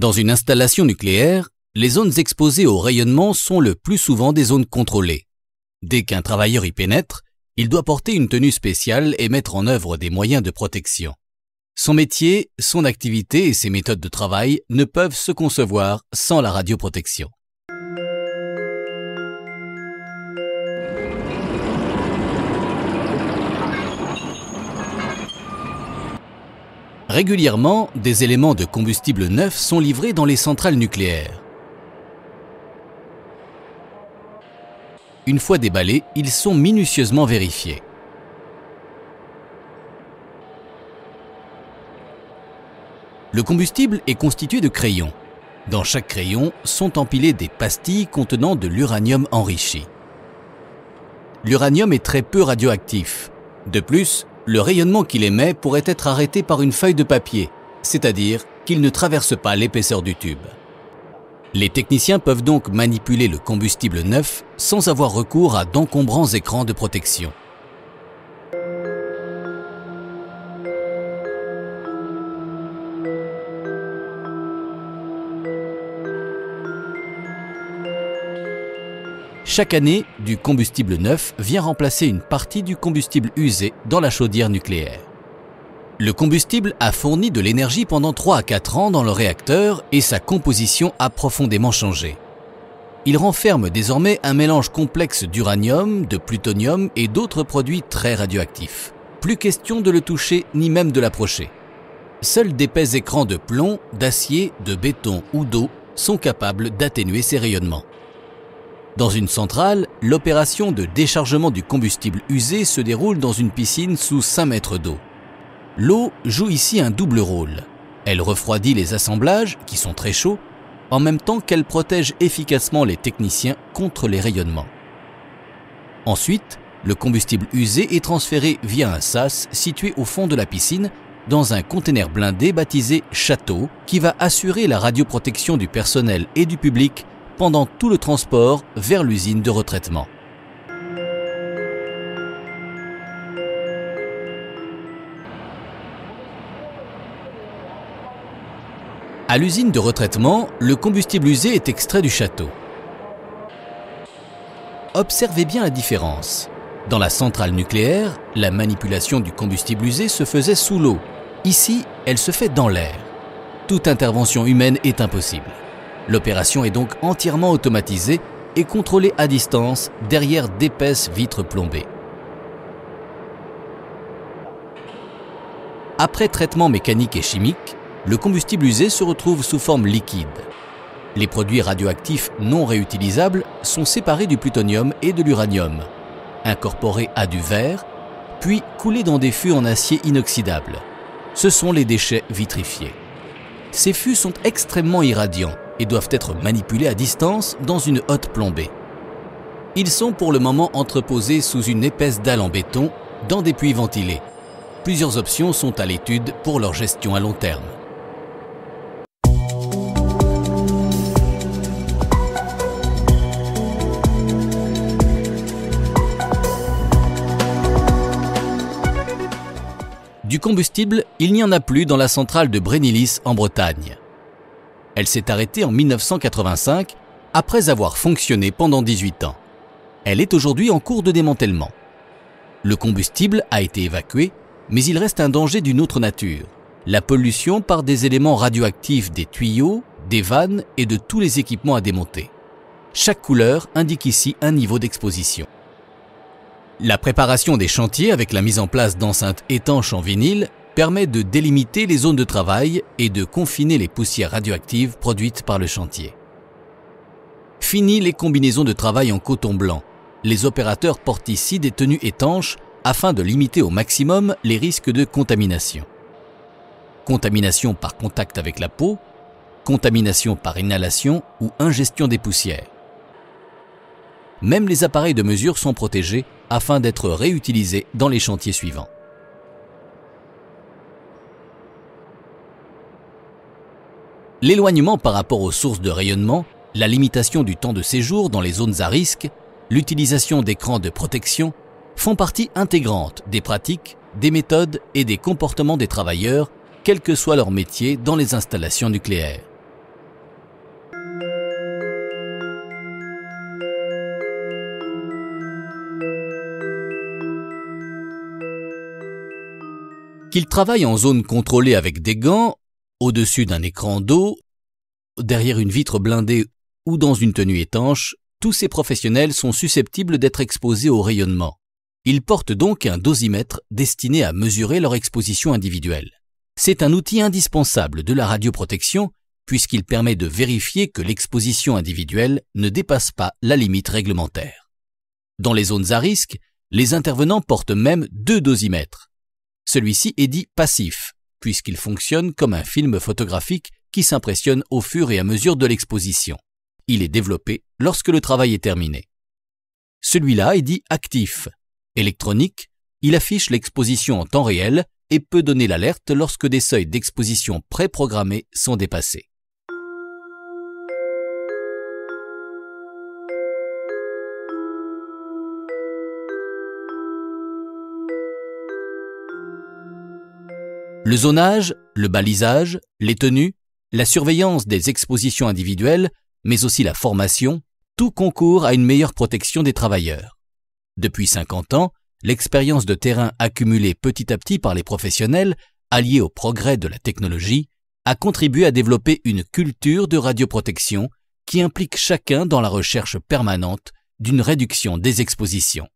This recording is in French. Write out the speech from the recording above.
Dans une installation nucléaire, les zones exposées au rayonnement sont le plus souvent des zones contrôlées. Dès qu'un travailleur y pénètre, il doit porter une tenue spéciale et mettre en œuvre des moyens de protection. Son métier, son activité et ses méthodes de travail ne peuvent se concevoir sans la radioprotection. Régulièrement, des éléments de combustible neufs sont livrés dans les centrales nucléaires. Une fois déballés, ils sont minutieusement vérifiés. Le combustible est constitué de crayons. Dans chaque crayon sont empilées des pastilles contenant de l'uranium enrichi. L'uranium est très peu radioactif. De plus, le rayonnement qu'il émet pourrait être arrêté par une feuille de papier, c'est-à-dire qu'il ne traverse pas l'épaisseur du tube. Les techniciens peuvent donc manipuler le combustible neuf sans avoir recours à d'encombrants écrans de protection. Chaque année, du combustible neuf vient remplacer une partie du combustible usé dans la chaudière nucléaire. Le combustible a fourni de l'énergie pendant 3 à 4 ans dans le réacteur et sa composition a profondément changé. Il renferme désormais un mélange complexe d'uranium, de plutonium et d'autres produits très radioactifs. Plus question de le toucher ni même de l'approcher. Seuls d'épais écrans de plomb, d'acier, de béton ou d'eau sont capables d'atténuer ces rayonnements. Dans une centrale, l'opération de déchargement du combustible usé se déroule dans une piscine sous 5 mètres d'eau. L'eau joue ici un double rôle. Elle refroidit les assemblages, qui sont très chauds, en même temps qu'elle protège efficacement les techniciens contre les rayonnements. Ensuite, le combustible usé est transféré via un sas situé au fond de la piscine dans un conteneur blindé baptisé « Château » qui va assurer la radioprotection du personnel et du public pendant tout le transport vers l'usine de retraitement. À l'usine de retraitement, le combustible usé est extrait du château. Observez bien la différence. Dans la centrale nucléaire, la manipulation du combustible usé se faisait sous l'eau. Ici, elle se fait dans l'air. Toute intervention humaine est impossible. L'opération est donc entièrement automatisée et contrôlée à distance derrière d'épaisses vitres plombées. Après traitement mécanique et chimique, le combustible usé se retrouve sous forme liquide. Les produits radioactifs non réutilisables sont séparés du plutonium et de l'uranium, incorporés à du verre, puis coulés dans des fûts en acier inoxydable. Ce sont les déchets vitrifiés. Ces fûts sont extrêmement irradiants et doivent être manipulés à distance dans une hotte plombée. Ils sont pour le moment entreposés sous une épaisse dalle en béton dans des puits ventilés. Plusieurs options sont à l'étude pour leur gestion à long terme. Du combustible, il n'y en a plus dans la centrale de Brennilis en Bretagne. Elle s'est arrêtée en 1985 après avoir fonctionné pendant 18 ans. Elle est aujourd'hui en cours de démantèlement. Le combustible a été évacué, mais il reste un danger d'une autre nature. La pollution par des éléments radioactifs des tuyaux, des vannes et de tous les équipements à démonter. Chaque couleur indique ici un niveau d'exposition. La préparation des chantiers avec la mise en place d'enceintes étanches en vinyle permet de délimiter les zones de travail et de confiner les poussières radioactives produites par le chantier. Fini les combinaisons de travail en coton blanc. Les opérateurs portent ici des tenues étanches afin de limiter au maximum les risques de contamination. Contamination par contact avec la peau, contamination par inhalation ou ingestion des poussières. Même les appareils de mesure sont protégés afin d'être réutilisés dans les chantiers suivants. L'éloignement par rapport aux sources de rayonnement, la limitation du temps de séjour dans les zones à risque, l'utilisation d'écrans de protection font partie intégrante des pratiques, des méthodes et des comportements des travailleurs, quel que soit leur métier dans les installations nucléaires. Qu'ils travaillent en zone contrôlée avec des gants, au-dessus d'un écran d'eau, derrière une vitre blindée ou dans une tenue étanche, tous ces professionnels sont susceptibles d'être exposés au rayonnement. Ils portent donc un dosimètre destiné à mesurer leur exposition individuelle. C'est un outil indispensable de la radioprotection puisqu'il permet de vérifier que l'exposition individuelle ne dépasse pas la limite réglementaire. Dans les zones à risque, les intervenants portent même 2 dosimètres. Celui-ci est dit passif, puisqu'il fonctionne comme un film photographique qui s'impressionne au fur et à mesure de l'exposition. Il est développé lorsque le travail est terminé. Celui-là est dit actif. Électronique, il affiche l'exposition en temps réel et peut donner l'alerte lorsque des seuils d'exposition préprogrammés sont dépassés. Le zonage, le balisage, les tenues, la surveillance des expositions individuelles, mais aussi la formation, tout concourt à une meilleure protection des travailleurs. Depuis 50 ans, l'expérience de terrain accumulée petit à petit par les professionnels, alliée au progrès de la technologie, a contribué à développer une culture de radioprotection qui implique chacun dans la recherche permanente d'une réduction des expositions.